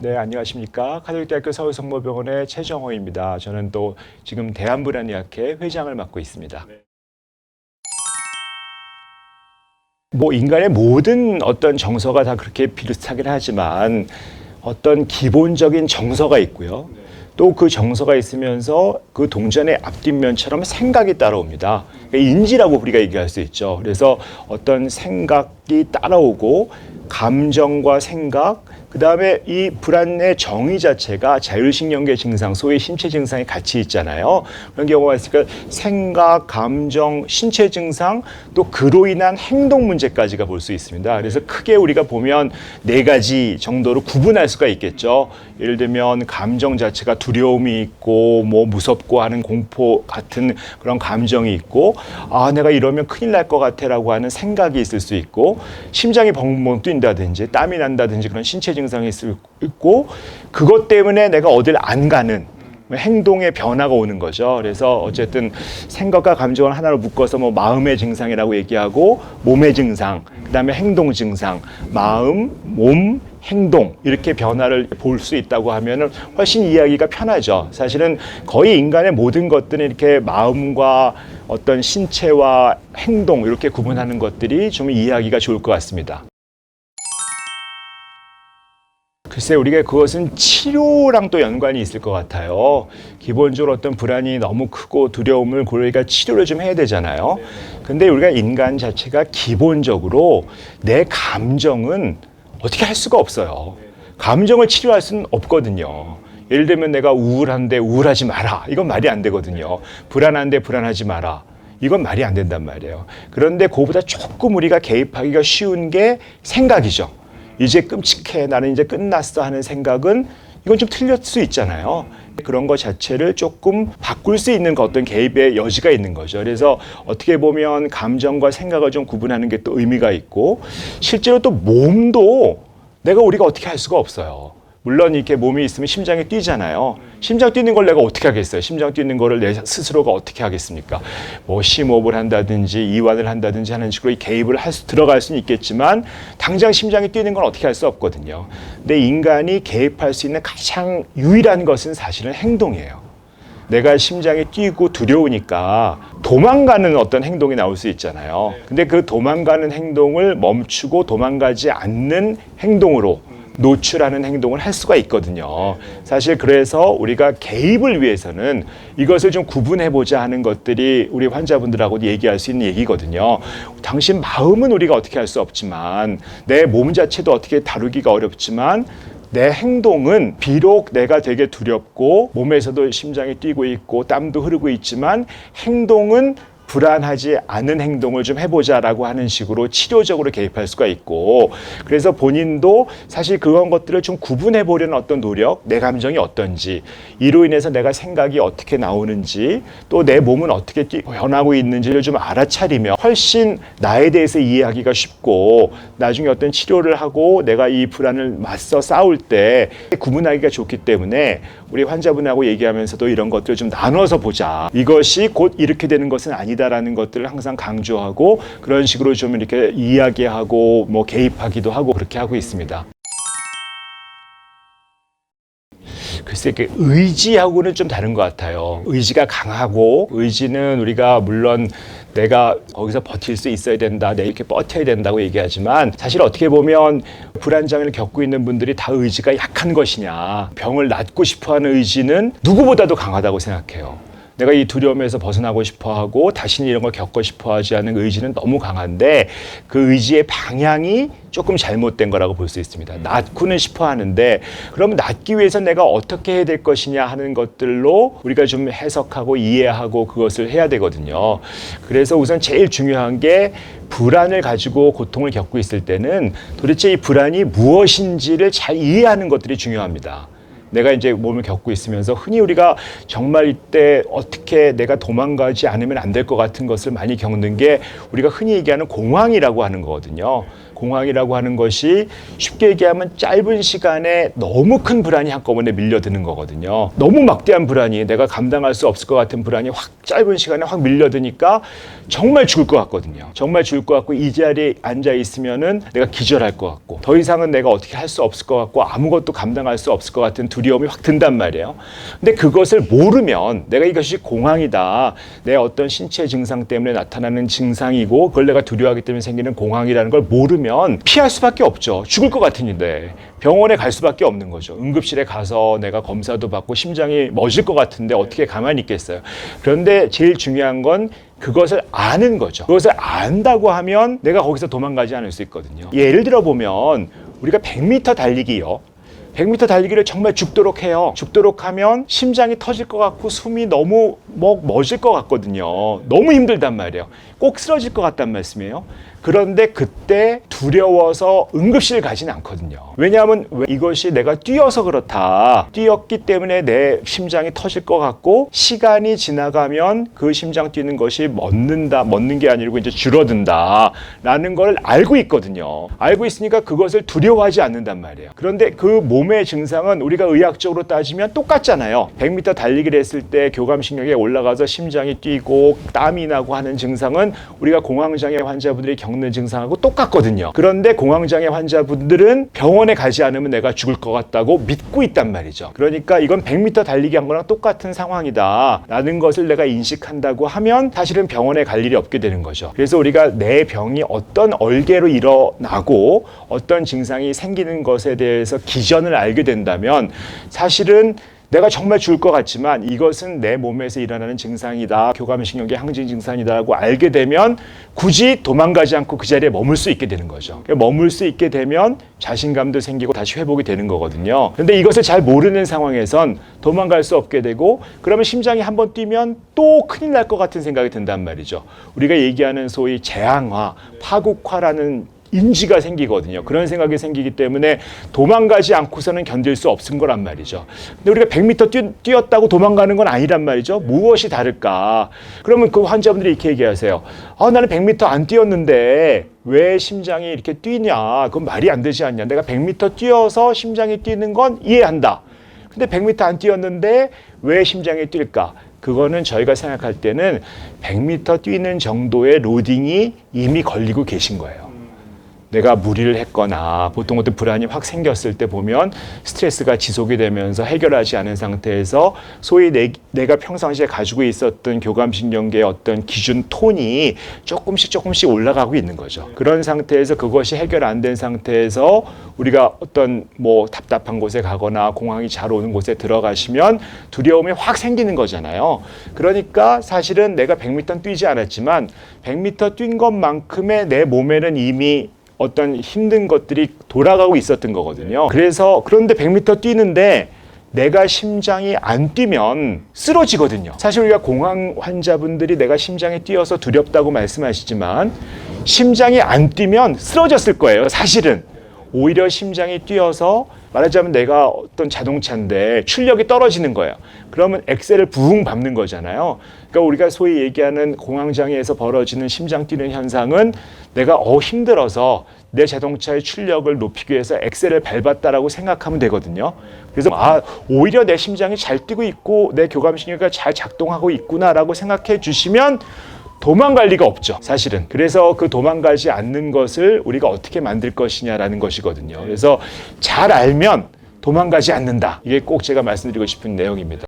네, 안녕하십니까. 가톨릭대학교 서울성모병원의 최정호입니다. 저는 또 지금 대한불안의학회 회장을 맡고 있습니다. 인간의 모든 어떤 정서가 다 그렇게 비슷하긴 하지만 어떤 기본적인 정서가 있고요. 또 그 정서가 있으면서 그 동전의 앞뒷면처럼 생각이 따라옵니다. 인지라고 우리가 얘기할 수 있죠. 그래서 어떤 생각이 따라오고 감정과 생각, 그 다음에 이 불안의 정의 자체가 자율신경계 증상, 소위 신체 증상이 같이 있잖아요. 그런 경우가 있으니까 생각, 감정, 신체 증상, 또 그로 인한 행동 문제까지가 볼 수 있습니다. 그래서 크게 우리가 보면 4가지 정도로 구분할 수가 있겠죠. 예를 들면 감정 자체가 두려움이 있고 무섭고 하는 공포 같은 그런 감정이 있고, 내가 이러면 큰일 날 것 같아라고 하는 생각이 있을 수 있고, 심장이 벙벙 뛴다든지 땀이 난다든지 그런 신체 증상이 있고, 그것 때문에 내가 어딜 안 가는 행동의 변화가 오는 거죠. 그래서 어쨌든 생각과 감정을 하나로 묶어서 마음의 증상이라고 얘기하고, 몸의 증상, 그다음에 행동 증상, 마음, 몸, 행동, 이렇게 변화를 볼 수 있다고 하면은 훨씬 이해하기가 편하죠. 사실은 거의 인간의 모든 것들은 이렇게 마음과 어떤 신체와 행동, 이렇게 구분하는 것들이 좀 이해하기가 좋을 것 같습니다. 글쎄, 우리가 그것은 치료랑 또 연관이 있을 것 같아요. 기본적으로 어떤 불안이 너무 크고 두려움을 우리가 치료를 좀 해야 되잖아요. 근데 우리가 인간 자체가 기본적으로 내 감정은 어떻게 할 수가 없어요. 감정을 치료할 수는 없거든요. 예를 들면 내가 우울한데 우울하지 마라. 이건 말이 안 되거든요. 불안한데 불안하지 마라. 이건 말이 안 된단 말이에요. 그런데 그보다 조금 우리가 개입하기가 쉬운 게 생각이죠. 이제 끔찍해, 나는 이제 끝났어 하는 생각은 이건 좀 틀릴 수 있잖아요. 그런 것 자체를 조금 바꿀 수 있는 어떤 개입의 여지가 있는 거죠. 그래서 어떻게 보면 감정과 생각을 좀 구분하는 게 또 의미가 있고, 실제로 또 몸도 우리가 어떻게 할 수가 없어요. 물론 이렇게 몸이 있으면 심장이 뛰잖아요. 심장 뛰는 걸 내가 어떻게 하겠어요? 심장 뛰는 거를 내 스스로가 어떻게 하겠습니까? 심호흡을 한다든지 이완을 한다든지 하는 식으로 개입을 들어갈 수는 있겠지만, 당장 심장이 뛰는 건 어떻게 할 수 없거든요. 근데 인간이 개입할 수 있는 가장 유일한 것은 사실은 행동이에요. 내가 심장이 뛰고 두려우니까 도망가는 어떤 행동이 나올 수 있잖아요. 근데 그 도망가는 행동을 멈추고 도망가지 않는 행동으로 노출하는 행동을 할 수가 있거든요. 사실 그래서 우리가 개입을 위해서는 이것을 좀 구분해보자 하는 것들이 우리 환자분들하고 얘기할 수 있는 얘기거든요. 당신 마음은 우리가 어떻게 할 수 없지만, 내 몸 자체도 어떻게 다루기가 어렵지만, 내 행동은 비록 내가 되게 두렵고 몸에서도 심장이 뛰고 있고 땀도 흐르고 있지만, 행동은 불안하지 않은 행동을 좀 해보자라고 하는 식으로 치료적으로 개입할 수가 있고, 그래서 본인도 사실 그런 것들을 좀 구분해 보려는 어떤 노력, 내 감정이 어떤지, 이로 인해서 내가 생각이 어떻게 나오는지, 또 내 몸은 어떻게 변하고 있는지를 좀 알아차리면 훨씬 나에 대해서 이해하기가 쉽고, 나중에 어떤 치료를 하고 내가 이 불안을 맞서 싸울 때 구분하기가 좋기 때문에 우리 환자분하고 얘기하면서도 이런 것들을 좀 나눠서 보자. 이것이 곧 이렇게 되는 것은 아니다라는 것들을 항상 강조하고, 그런 식으로 좀 이렇게 이야기하고 개입하기도 하고 그렇게 하고 있습니다. 글쎄, 의지하고는 좀 다른 것 같아요. 의지가 강하고, 의지는 우리가 물론 내가 거기서 버틸 수 있어야 된다, 내가 이렇게 버텨야 된다고 얘기하지만, 사실 어떻게 보면 불안장애를 겪고 있는 분들이 다 의지가 약한 것이냐, 병을 낫고 싶어하는 의지는 누구보다도 강하다고 생각해요. 내가 이 두려움에서 벗어나고 싶어하고 다시는 이런 걸 겪고 싶어하지 않는 의지는 너무 강한데, 그 의지의 방향이 조금 잘못된 거라고 볼 수 있습니다. 낫고는 싶어 하는데, 그러면 낫기 위해서 내가 어떻게 해야 될 것이냐 하는 것들로 우리가 좀 해석하고 이해하고 그것을 해야 되거든요. 그래서 우선 제일 중요한 게, 불안을 가지고 고통을 겪고 있을 때는 도대체 이 불안이 무엇인지를 잘 이해하는 것들이 중요합니다. 내가 이제 몸을 겪고 있으면서 흔히 우리가 정말 이때 어떻게 내가 도망가지 않으면 안 될 것 같은 것을 많이 겪는 게 우리가 흔히 얘기하는 공황이라고 하는 거거든요. 공황이라고 하는 것이 쉽게 얘기하면 짧은 시간에 너무 큰 불안이 한꺼번에 밀려드는 거거든요. 너무 막대한 불안이, 내가 감당할 수 없을 것 같은 불안이 확 짧은 시간에 확 밀려드니까 정말 죽을 것 같거든요. 정말 죽을 것 같고, 이 자리에 앉아 있으면은 내가 기절할 것 같고, 더 이상은 내가 어떻게 할 수 없을 것 같고, 아무것도 감당할 수 없을 것 같은 두려움이 확 든단 말이에요. 근데 그것을 모르면, 내가 이것이 공황이다, 내 어떤 신체 증상 때문에 나타나는 증상이고 그걸 내가 두려워하기 때문에 생기는 공황이라는 걸 모르면 피할 수밖에 없죠. 죽을 것 같으는데 병원에 갈 수밖에 없는 거죠. 응급실에 가서 내가 검사도 받고 심장이 멎을 것 같은데 어떻게 가만히 있겠어요. 그런데 제일 중요한 건 그것을 아는 거죠. 그것을 안다고 하면 내가 거기서 도망가지 않을 수 있거든요. 예를 들어 보면 우리가 100m 달리기요. 100m 달리기를 정말 죽도록 해요. 죽도록 하면 심장이 터질 것 같고 숨이 너무 멎을 것 같거든요. 너무 힘들단 말이에요. 꼭 쓰러질 것 같단 말씀이에요. 그런데 그때 두려워서 응급실 가진 않거든요. 왜냐하면 이것이 내가 뛰어서 그렇다. 뛰었기 때문에 내 심장이 터질 것 같고 시간이 지나가면 그 심장 뛰는 것이 멎는 게 아니고 이제 줄어든다 라는 걸 알고 있거든요. 알고 있으니까 그것을 두려워하지 않는단 말이에요. 그런데 그 몸의 증상은 우리가 의학적으로 따지면 똑같잖아요. 100m 달리기를 했을 때 교감신경이 올라가서 심장이 뛰고 땀이 나고 하는 증상은 우리가 공황장애 환자분들이 겪는 증상하고 똑같거든요. 그런데 공황장애 환자분들은 병원에 가지 않으면 내가 죽을 것 같다고 믿고 있단 말이죠. 그러니까 이건 100m 달리기 한 거랑 똑같은 상황이다 라는 것을 내가 인식한다고 하면 사실은 병원에 갈 일이 없게 되는 거죠. 그래서 우리가 내 병이 어떤 얼개로 일어나고 어떤 증상이 생기는 것에 대해서 기전을 알게 된다면 사실은 내가 정말 죽을 것 같지만 이것은 내 몸에서 일어나는 증상이다, 교감신경계 항진 증상이다라고 알게 되면 굳이 도망가지 않고 그 자리에 머물 수 있게 되는 거죠. 머물 수 있게 되면 자신감도 생기고 다시 회복이 되는 거거든요. 그런데 이것을 잘 모르는 상황에선 도망갈 수 없게 되고 그러면 심장이 한번 뛰면 또 큰일 날 것 같은 생각이 든단 말이죠. 우리가 얘기하는 소위 재앙화, 파국화라는 인지가 생기거든요. 그런 생각이 생기기 때문에 도망가지 않고서는 견딜 수 없은 거란 말이죠. 근데 우리가 100m 뛰었다고 도망가는 건 아니란 말이죠. 무엇이 다를까? 그러면 그 환자분들이 이렇게 얘기하세요. 나는 100m 안 뛰었는데 왜 심장이 이렇게 뛰냐? 그건 말이 안 되지 않냐? 내가 100m 뛰어서 심장이 뛰는 건 이해한다. 근데 100m 안 뛰었는데 왜 심장이 뛸까? 그거는 저희가 생각할 때는 100m 뛰는 정도의 로딩이 이미 걸리고 계신 거예요. 내가 무리를 했거나 보통 어떤 불안이 확 생겼을 때 보면 스트레스가 지속이 되면서 해결하지 않은 상태에서 소위 내가 평상시에 가지고 있었던 교감신경계의 어떤 기준 톤이 조금씩 올라가고 있는 거죠. 그런 상태에서 그것이 해결 안 된 상태에서 우리가 어떤 답답한 곳에 가거나 공황이 잘 오는 곳에 들어가시면 두려움이 확 생기는 거잖아요. 그러니까 사실은 내가 100m 뛰지 않았지만 100m 뛴 것만큼의 내 몸에는 이미 어떤 힘든 것들이 돌아가고 있었던 거거든요. 그런데 100m 뛰는데 내가 심장이 안 뛰면 쓰러지거든요. 사실 우리가 공황 환자분들이 내가 심장이 뛰어서 두렵다고 말씀하시지만 심장이 안 뛰면 쓰러졌을 거예요. 사실은 오히려 심장이 뛰어서 말하자면 내가 어떤 자동차인데 출력이 떨어지는 거예요. 그러면 엑셀을 부흥 밟는 거잖아요. 그러니까 우리가 소위 얘기하는 공황장애에서 벌어지는 심장 뛰는 현상은 내가 힘들어서 내 자동차의 출력을 높이기 위해서 엑셀을 밟았다라고 생각하면 되거든요. 그래서 오히려 내 심장이 잘 뛰고 있고 내 교감신경이 잘 작동하고 있구나라고 생각해 주시면 도망갈 리가 없죠, 사실은. 그래서 그 도망가지 않는 것을 우리가 어떻게 만들 것이냐라는 것이거든요. 그래서 잘 알면 도망가지 않는다. 이게 꼭 제가 말씀드리고 싶은 내용입니다.